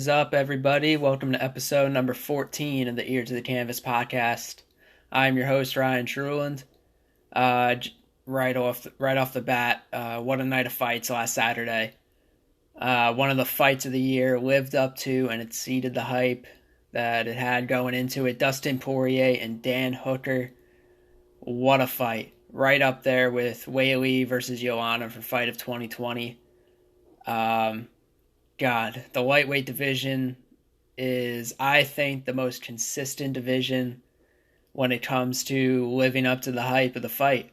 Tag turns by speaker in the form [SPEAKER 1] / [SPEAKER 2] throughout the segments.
[SPEAKER 1] What is up, everybody? Welcome to episode number 14 of the Ear to the Canvas podcast. I'm your host, Ryan Truland. Right off the bat, what a night of fights last Saturday. One of the fights of the year, lived up to and exceeded the hype that it had going into it. Dustin Poirier and Dan Hooker. What a fight. Right up there with Weili versus Joanna for fight of 2020. God, the lightweight division is, I think, the most consistent division when it comes to living up to the hype of the fight.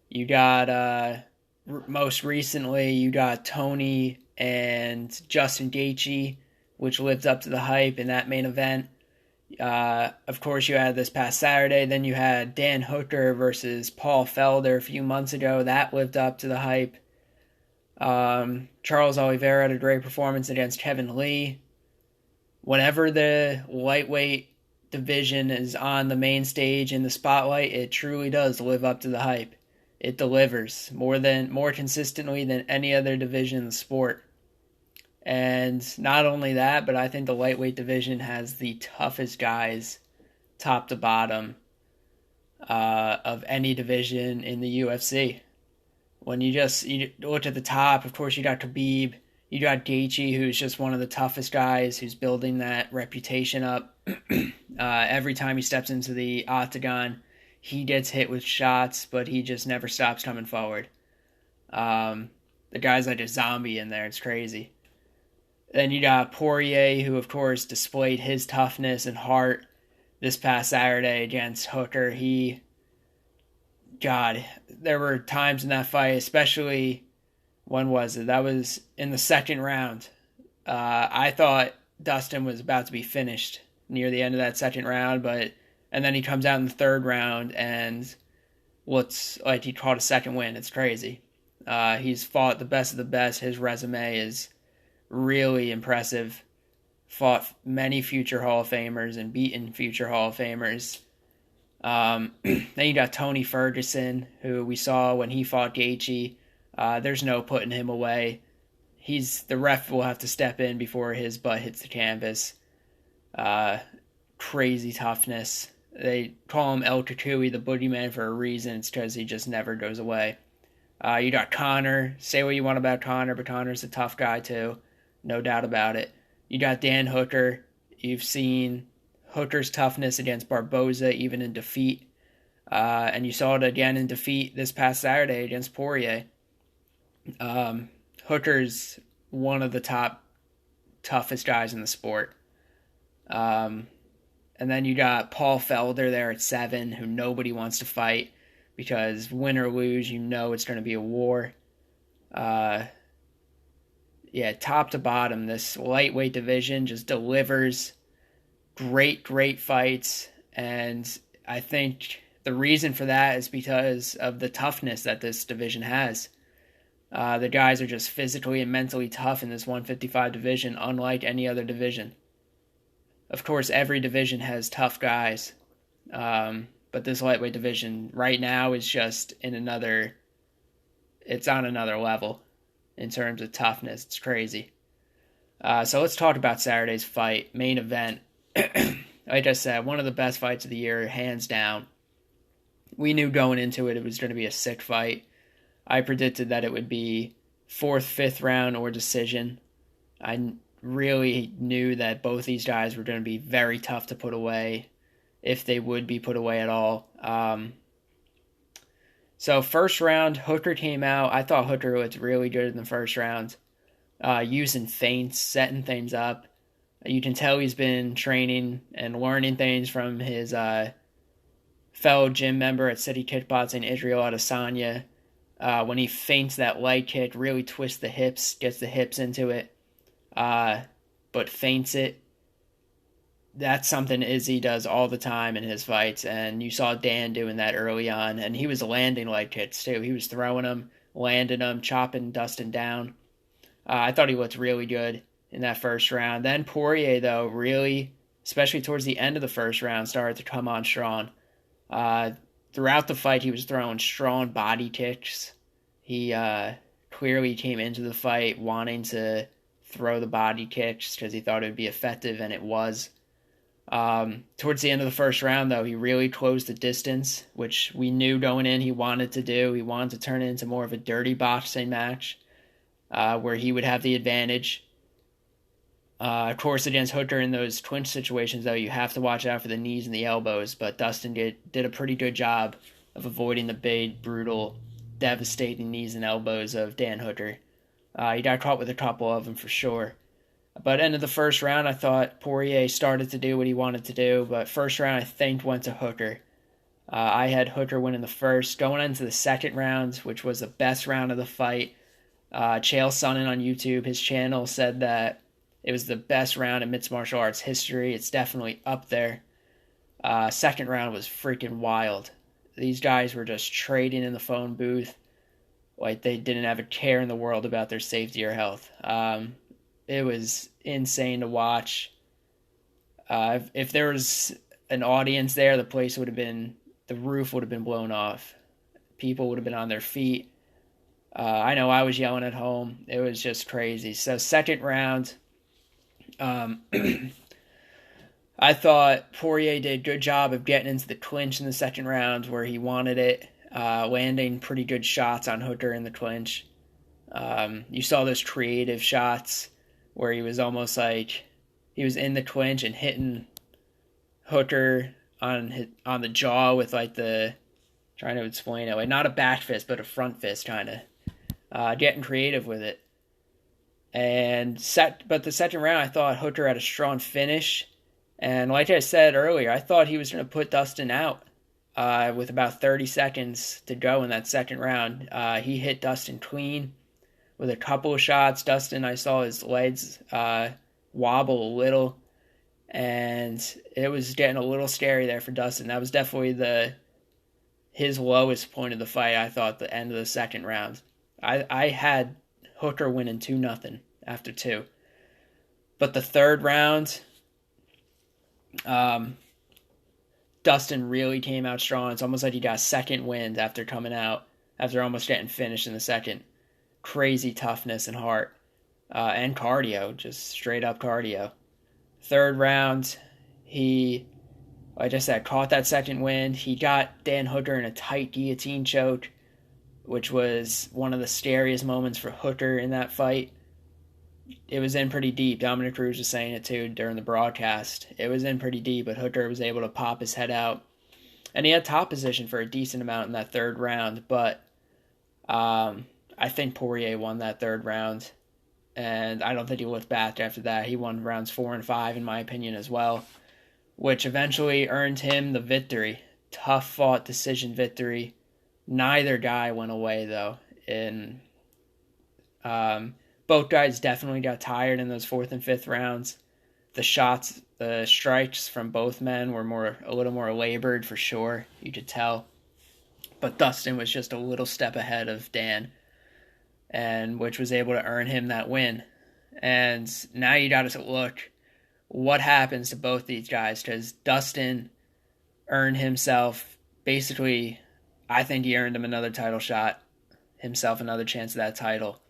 [SPEAKER 1] You got, most recently, you got Tony and Justin Gaethje, which lived up to the hype in that main event. Of course, you had this past Saturday. Then you had Dan Hooker versus Paul Felder a few months ago. That lived up to the hype. Charles Oliveira had a great performance against Kevin Lee. Whenever the lightweight division is on the main stage in the spotlight, it truly does live up to the hype. It delivers more consistently than any other division in the sport. And not only that, but I think the lightweight division has the toughest guys, top to bottom, of any division in the UFC. When you look at the top, of course, you got Khabib, you got Gaethje, who's just one of the toughest guys, who's building that reputation up. Every time he steps into the octagon, he gets hit with shots, but he just never stops coming forward. The guy's like a zombie in there. It's crazy. Then you got Poirier, who, of course, displayed his toughness and heart this past Saturday against Hooker. God, there were times in that fight, especially, when was it? That was in the second round. I thought Dustin was about to be finished near the end of that second round, and then he comes out in the third round and looks like he caught a second win. It's crazy. He's fought the best of the best. His resume is really impressive. Fought many future Hall of Famers and beaten future Hall of Famers. Then you got Tony Ferguson, who we saw when he fought Gaethje. There's no putting him away. The ref will have to step in before his butt hits the canvas. Crazy toughness. They call him El Kukui, the boogeyman, for a reason. It's because he just never goes away. You got Conor. Say what you want about Conor, but Conor's a tough guy too. No doubt about it. You got Dan Hooker. You've seen Hooker's toughness against Barboza, even in defeat. And you saw it again in defeat this past Saturday against Poirier. Hooker's one of the toughest guys in the sport. And then you got Paul Felder there at 7, who nobody wants to fight because win or lose, you know it's going to be a war. Top to bottom, this lightweight division just delivers great fights, and I think the reason for that is because of the toughness that this division has. The guys are just physically and mentally tough in this 155 division, unlike any other division. Of course, every division has tough guys, but this lightweight division right now is just it's on another level in terms of toughness. It's crazy. So let's talk about Saturday's fight, main event. Like I said, one of the best fights of the year, hands down. We knew going into it was going to be a sick fight. I predicted that it would be 4th, 5th round or decision. I really knew that both these guys were going to be very tough to put away, if they would be put away at all. So first round, Hooker came out. I thought Hooker looked really good in the first round, using feints, setting things up. You can tell he's been training and learning things from his fellow gym member at City Kickboxing, Israel Adesanya. When he feints that leg kick, really twists the hips, gets the hips into it, but feints it. That's something Izzy does all the time in his fights, and you saw Dan doing that early on, and he was landing leg kicks too. He was throwing them, landing them, chopping Dustin down. I thought he looked really good in that first round. Then Poirier, though, really, especially towards the end of the first round, started to come on strong. Throughout the fight, he was throwing strong body kicks. He clearly came into the fight wanting to throw the body kicks because he thought it would be effective, and it was. Towards the end of the first round, though, he really closed the distance, which we knew going in he wanted to do. He wanted to turn it into more of a dirty boxing match, where he would have the advantage. Of course, against Hooker in those clinch situations, though, you have to watch out for the knees and the elbows, but Dustin did a pretty good job of avoiding the big, brutal, devastating knees and elbows of Dan Hooker. He got caught with a couple of them for sure. But end of the first round, I thought Poirier started to do what he wanted to do, but first round I think went to Hooker. I had Hooker winning the first. Going into the second round, which was the best round of the fight, Chael Sonnen on YouTube, his channel, said that it was the best round in mixed martial arts history. It's definitely up there. Second round was freaking wild. These guys were just trading in the phone booth like they didn't have a care in the world about their safety or health. It was insane to watch. If there was an audience there, the roof would have been blown off. People would have been on their feet. I know I was yelling at home. It was just crazy. So second round, I thought Poirier did a good job of getting into the clinch in the second round where he wanted it, landing pretty good shots on Hooker in the clinch. You saw those creative shots where he was almost like he was in the clinch and hitting Hooker on the jaw with like trying to explain it, like not a back fist but a front fist, kind of getting creative with it. But the second round, I thought Hooker had a strong finish, and like I said earlier, I thought he was going to put Dustin out with about 30 seconds to go in that second round. He hit Dustin clean with a couple of shots. Dustin, I saw his legs wobble a little, and it was getting a little scary there for Dustin. That was definitely his lowest point of the fight, I thought, the end of the second round. I had Hooker winning 2-0 after 2. But the third round, Dustin really came out strong. It's almost like he got second wind after coming out, after almost getting finished in the second. Crazy toughness and heart, and cardio, just straight up cardio. Third round, he, like I said, caught that second wind. He got Dan Hooker in a tight guillotine choke, which was one of the scariest moments for Hooker in that fight. It was in pretty deep. Dominic Cruz was saying it too during the broadcast. It was in pretty deep, but Hooker was able to pop his head out. And he had top position for a decent amount in that third round, but I think Poirier won that third round. And I don't think he looked back after that. He won rounds 4 and 5, in my opinion, as well, which eventually earned him the victory. Tough fought decision victory. Neither guy went away, though. And both guys definitely got tired in those 4th and 5th rounds. The strikes from both men were a little more labored for sure. You could tell. But Dustin was just a little step ahead of Dan, and which was able to earn him that win. And now you got to look what happens to both these guys, because Dustin earned himself basically. I think he earned him another title shot, himself another chance at that title.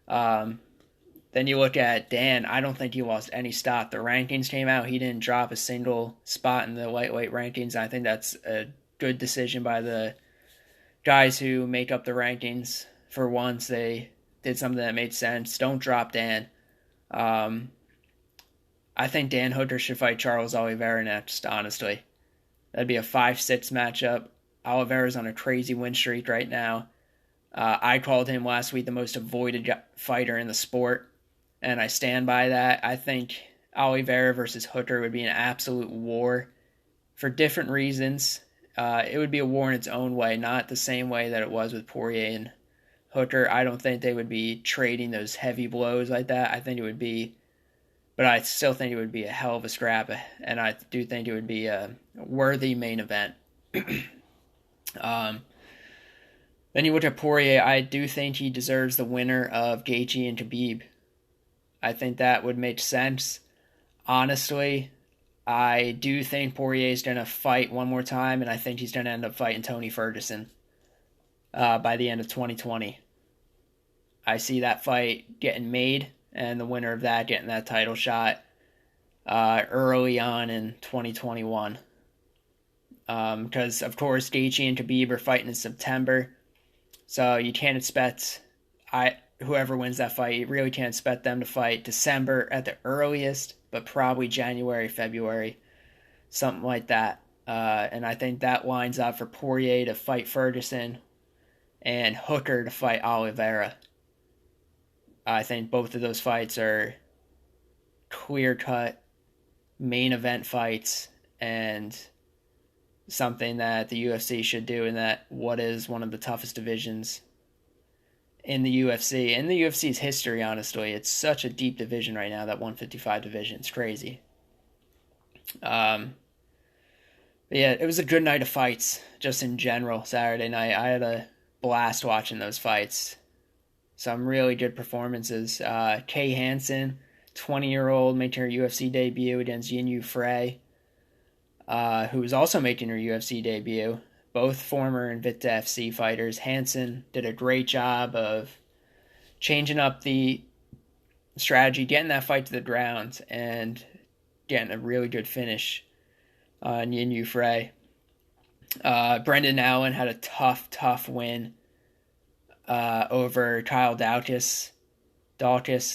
[SPEAKER 1] Then you look at Dan. I don't think he lost any stock. The rankings came out. He didn't drop a single spot in the lightweight rankings. I think that's a good decision by the guys who make up the rankings. For once, they did something that made sense. Don't drop Dan. I think Dan Hooker should fight Charles Oliveira next, honestly. That'd be a 5-6 matchup. Oliveira's on a crazy win streak right now. I called him last week the most avoided fighter in the sport, and I stand by that. I think Oliveira versus Hooker would be an absolute war for different reasons. It would be a war in its own way, not the same way that it was with Poirier and Hooker. I don't think they would be trading those heavy blows like that. But I still think it would be a hell of a scrap, and I do think it would be a worthy main event. Then you look at Poirier. I do think he deserves the winner of Gaethje and Khabib. I think that would make sense. Honestly, I do think Poirier is going to fight one more time, and I think he's going to end up fighting Tony Ferguson by the end of 2020. I see that fight getting made, and the winner of that getting that title shot early on in 2021. Because, of course, Gaethje and Khabib are fighting in September, so you can't expect whoever wins that fight, you really can't expect them to fight December at the earliest, but probably January, February, something like that. And I think that lines up for Poirier to fight Ferguson and Hooker to fight Oliveira. I think both of those fights are clear-cut main event fights and something that the UFC should do in that what is one of the toughest divisions in the UFC. In the UFC's history, honestly, it's such a deep division right now, that 155 division. It's crazy. But yeah, it was a good night of fights, just in general, Saturday night. I had a blast watching those fights. Some really good performances. Kay Hansen, 20-year-old, making her UFC debut against Yin Frey, who was also making her UFC debut. Both former Invicta FC fighters. Hansen did a great job of changing up the strategy, getting that fight to the ground, and getting a really good finish on Yin Frey. Brendan Allen had a tough win over Kyle Daukaus. That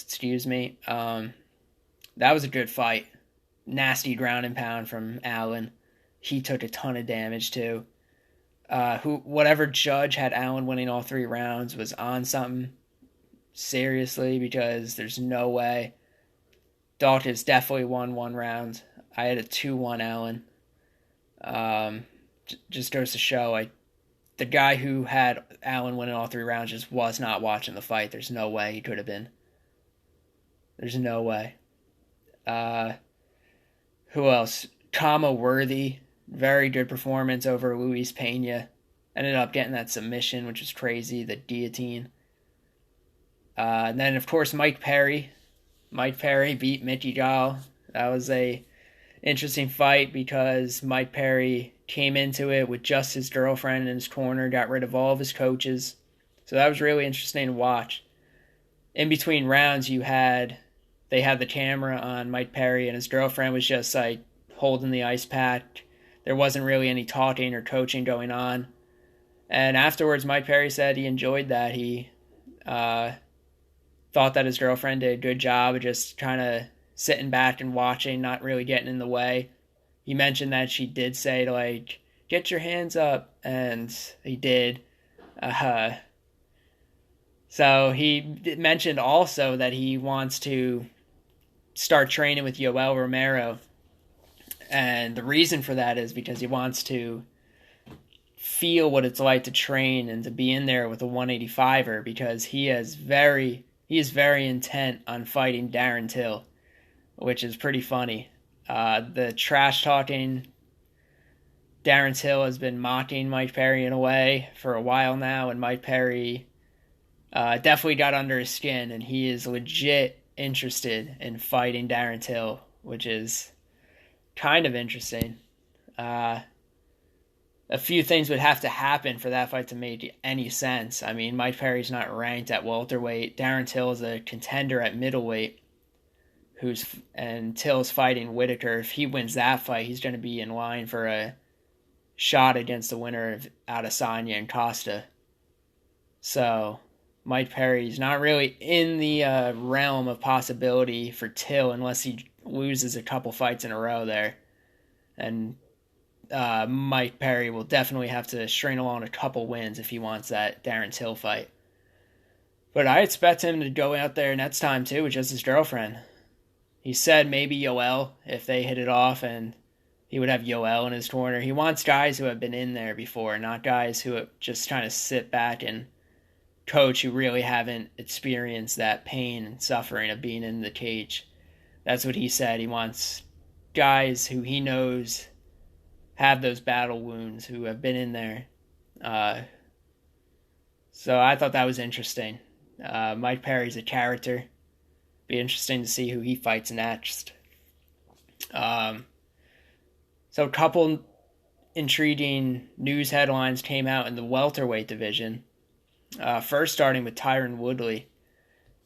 [SPEAKER 1] was a good fight. Nasty ground and pound from Allen. He took a ton of damage too. Whatever judge had Allen winning all 3 rounds was on something, seriously, because there's no way. Daukaus definitely won 1 round. I had a 2-1 Allen. Just goes to show, the guy who had Allen winning all 3 rounds just was not watching the fight. There's no way he could have been. There's no way. Who else? Kama Worthy. Very good performance over Luis Pena. Ended up getting that submission, which was crazy. The guillotine. And then, of course, Mike Perry. Mike Perry beat Mickey Gall. That was a interesting fight because Mike Perry came into it with just his girlfriend in his corner, got rid of all of his coaches. So that was really interesting to watch. In between rounds, they had the camera on Mike Perry, and his girlfriend was just like holding the ice pack. There wasn't really any talking or coaching going on. And afterwards, Mike Perry said he enjoyed that. He thought that his girlfriend did a good job of just kind of sitting back and watching, not really getting in the way. He mentioned that she did say to, like, get your hands up, and he did. So he mentioned also that he wants to start training with Yoel Romero. And the reason for that is because he wants to feel what it's like to train and to be in there with a 185er, because he is very intent on fighting Darren Till, which is pretty funny. The trash talking, Darren Till has been mocking Mike Perry in a way for a while now, and Mike Perry definitely got under his skin, and he is legit interested in fighting Darren Till, which is kind of interesting. A few things would have to happen for that fight to make any sense. I mean, Mike Perry's not ranked at welterweight. Darren Till is a contender at middleweight, and Till's fighting Whitaker. If he wins that fight, he's going to be in line for a shot against the winner of Adesanya and Costa. So Mike Perry's not really in the realm of possibility for Till unless he loses a couple fights in a row there. And Mike Perry will definitely have to string along a couple wins if he wants that Darren Till fight. But I expect him to go out there next time too with just his girlfriend. He said maybe Yoel if they hit it off, and he would have Yoel in his corner. He wants guys who have been in there before, not guys who just trying to sit back and coach who really haven't experienced that pain and suffering of being in the cage. That's what he said. He wants guys who he knows have those battle wounds, who have been in there. So I thought that was interesting. Mike Perry's a character. Be interesting to see who he fights next. So a couple intriguing news headlines came out in the welterweight division. First, starting with Tyron Woodley.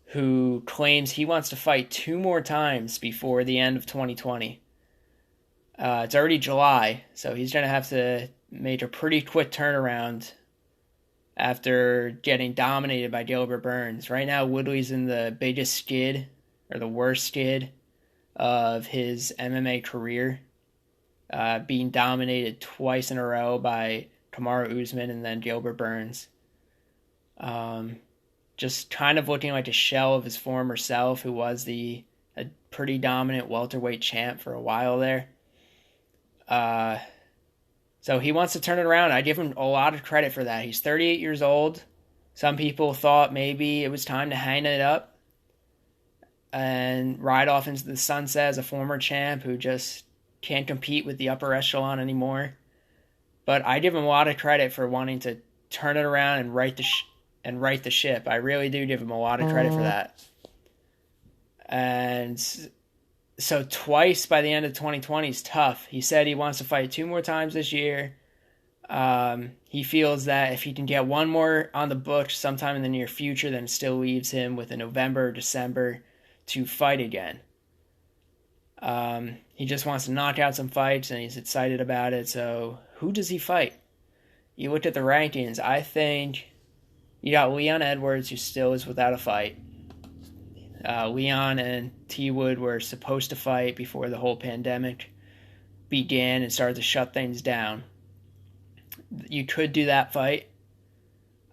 [SPEAKER 1] who claims he wants to fight 2 more times before the end of 2020. It's already July, so he's going to have to make a pretty quick turnaround after getting dominated by Gilbert Burns. Right now, Woodley's in the biggest skid, or the worst skid, of his MMA career, being dominated twice in a row by Kamaru Usman and then Gilbert Burns. Just kind of looking like a shell of his former self, who was a pretty dominant welterweight champ for a while there. So he wants to turn it around. I give him a lot of credit for that. He's 38 years old. Some people thought maybe it was time to hang it up and ride off into the sunset as a former champ who just can't compete with the upper echelon anymore. But I give him a lot of credit for wanting to turn it around and right the ship. I really do give him a lot of credit for that. And so twice by the end of 2020 is tough. He said he wants to fight 2 more times this year. He feels that if he can get 1 more on the books sometime in the near future, then it still leaves him with a November or December to fight again. He just wants to knock out some fights, and he's excited about it. So who does he fight? You look at the rankings. I think you got Leon Edwards, who still is without a fight. Leon and T. Wood were supposed to fight before the whole pandemic began and started to shut things down. You could do that fight.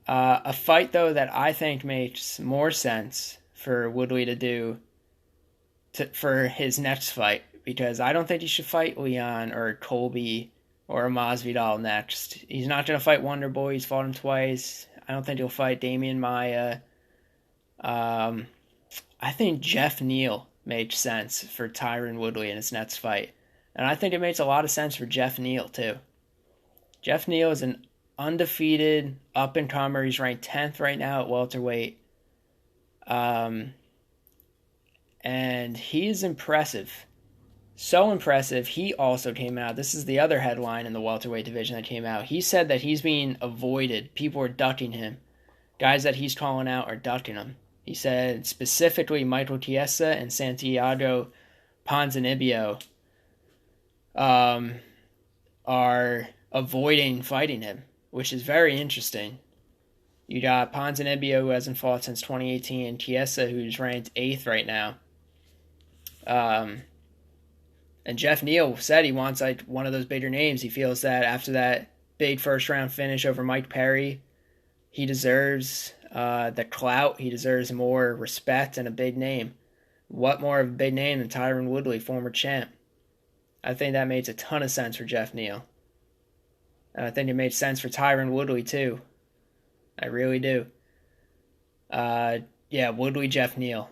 [SPEAKER 1] A fight, though, that I think makes more sense for Woodley to do for his next fight, because I don't think he should fight Leon or Colby or Masvidal next. He's not going to fight Wonder Boy. He's fought him twice. I don't think he'll fight Damian Maia. I think Geoff Neal makes sense for Tyron Woodley in his next fight. And I think it makes a lot of sense for Geoff Neal, too. Geoff Neal is an undefeated up-and-comer. He's ranked 10th right now at welterweight. And he is impressive. So impressive, he also came out. This is the other headline in the welterweight division that came out. He said that he's being avoided. People are ducking him. Guys that he's calling out are ducking him. He said specifically Michael Chiesa and Santiago Ponzinibbio are avoiding fighting him, which is very interesting. You got Ponzinibbio, who hasn't fought since 2018, and Chiesa, who's ranked 8th right now. And Geoff Neal said he wants like one of those bigger names. He feels that after that big first-round finish over Mike Perry, he deserves the clout. He deserves more respect and a big name. What more of a big name than Tyron Woodley, former champ? I think that makes a ton of sense for Geoff Neal. And I think it made sense for Tyron Woodley, too. I really do. Yeah, Woodley, Geoff Neal.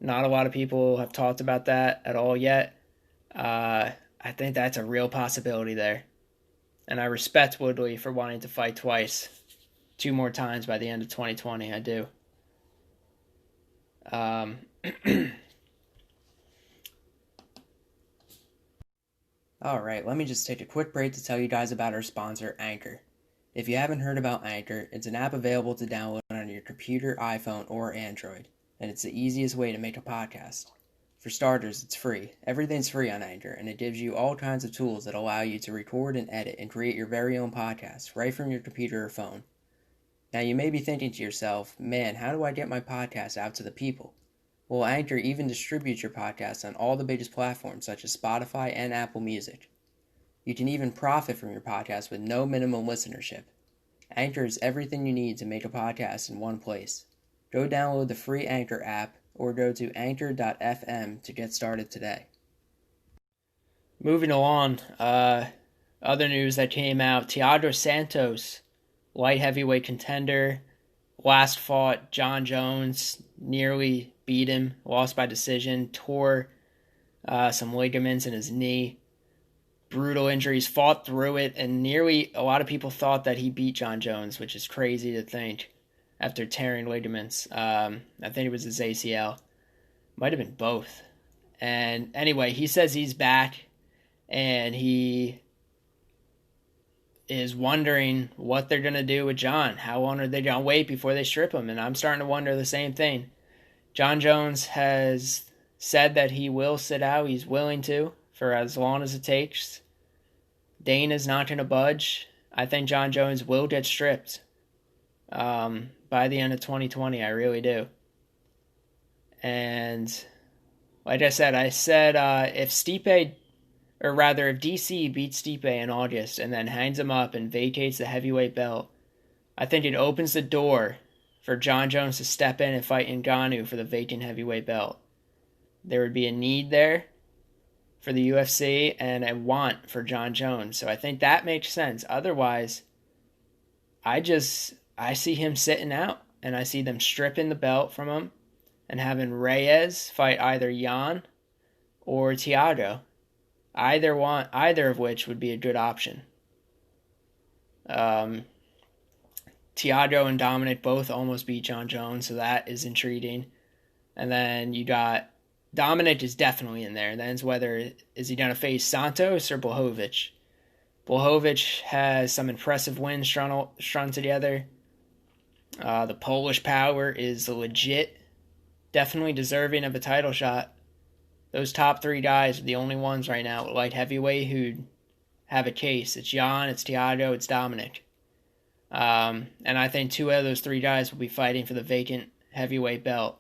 [SPEAKER 1] Not a lot of people have talked about that at all yet. I think that's a real possibility there. And I respect Woodley for wanting to fight twice. 2 more times by the end of 2020, I do. Alright, let me just take a quick break to tell you guys about our sponsor, Anchor. If you haven't heard about Anchor, it's an app available to download on your computer, iPhone, or Android, and it's the easiest way to make a podcast. For starters, it's free. Everything's free on Anchor, and it gives you all kinds of tools that allow you to record and edit and create your very own podcast right from your computer or phone. Now, you may be thinking to yourself, man, how do I get my podcast out to the people? Well, Anchor even distributes your podcast on all the biggest platforms such as Spotify and Apple Music. You can even profit from your podcast with no minimum listenership. Anchor is everything you need to make a podcast in one place. Go download the free Anchor app or go to anchor.fm to get started today. Moving along, other news that came out, Thiago Santos, light heavyweight contender, last fought John Jones, nearly beat him, lost by decision, tore some ligaments in his knee, brutal injuries, fought through it, and nearly a lot of people thought that he beat John Jones, which is crazy to think after tearing ligaments. I think it was his ACL. Might have been both. And anyway, he says he's back, and he is wondering what they're going to do with John. How long are they going to wait before they strip him? And I'm starting to wonder the same thing. Jon Jones has said that he will sit out. He's willing to for as long as it takes. Dana's not going to budge. I think Jon Jones will get stripped by the end of 2020. I really do. And like I said if Stipe, or rather if DC beats Stipe in August and then hangs him up and vacates the heavyweight belt, I think it opens the door for Jon Jones to step in and fight Ngannou for the vacant heavyweight belt. There would be a need there for the UFC and a want for Jon Jones. So I think that makes sense. Otherwise, I see him sitting out, and I see them stripping the belt from him and having Reyes fight either Jan or Thiago. Either of which would be a good option. Thiago and Dominic both almost beat Jon Jones, so that is intriguing. And then you got Dominic is definitely in there. Then it's whether is he going to face Santos or Blachowicz. Blachowicz has some impressive wins strung together. The Polish power is legit, definitely deserving of a title shot. Those top three guys are the only ones right now at light heavyweight who have a case. It's Jan, it's Thiago, it's Dominic. And I think two out of those three guys will be fighting for the vacant heavyweight belt.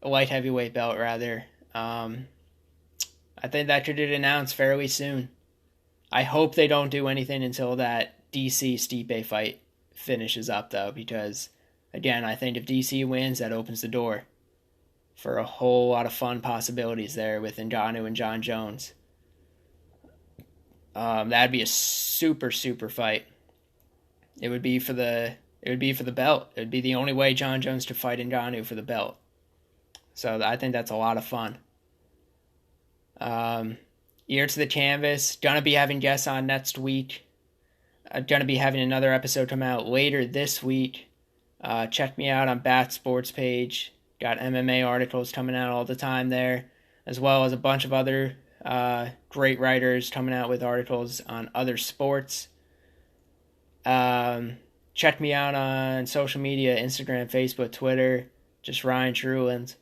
[SPEAKER 1] A light heavyweight belt, rather. I think that could get announced fairly soon. I hope they don't do anything until that DC Stipe fight finishes up, though, because, again, I think if DC wins, that opens the door for a whole lot of fun possibilities there with Ngannou and Jon Jones. That'd be a super, super fight. It would be for the belt. It would be the only way Jon Jones could fight Ngannou for the belt. So I think that's a lot of fun. Ear to the canvas. Gonna be having guests on next week. Gonna be having another episode come out later this week. Check me out on Bat Sports page. Got MMA articles coming out all the time there, as well as a bunch of other great writers coming out with articles on other sports. Check me out on social media, Instagram, Facebook, Twitter, just Ryan Truland.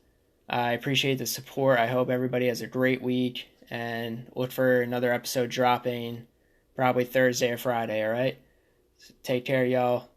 [SPEAKER 1] I appreciate the support. I hope everybody has a great week, and look for another episode dropping probably Thursday or Friday, all right? So take care, y'all.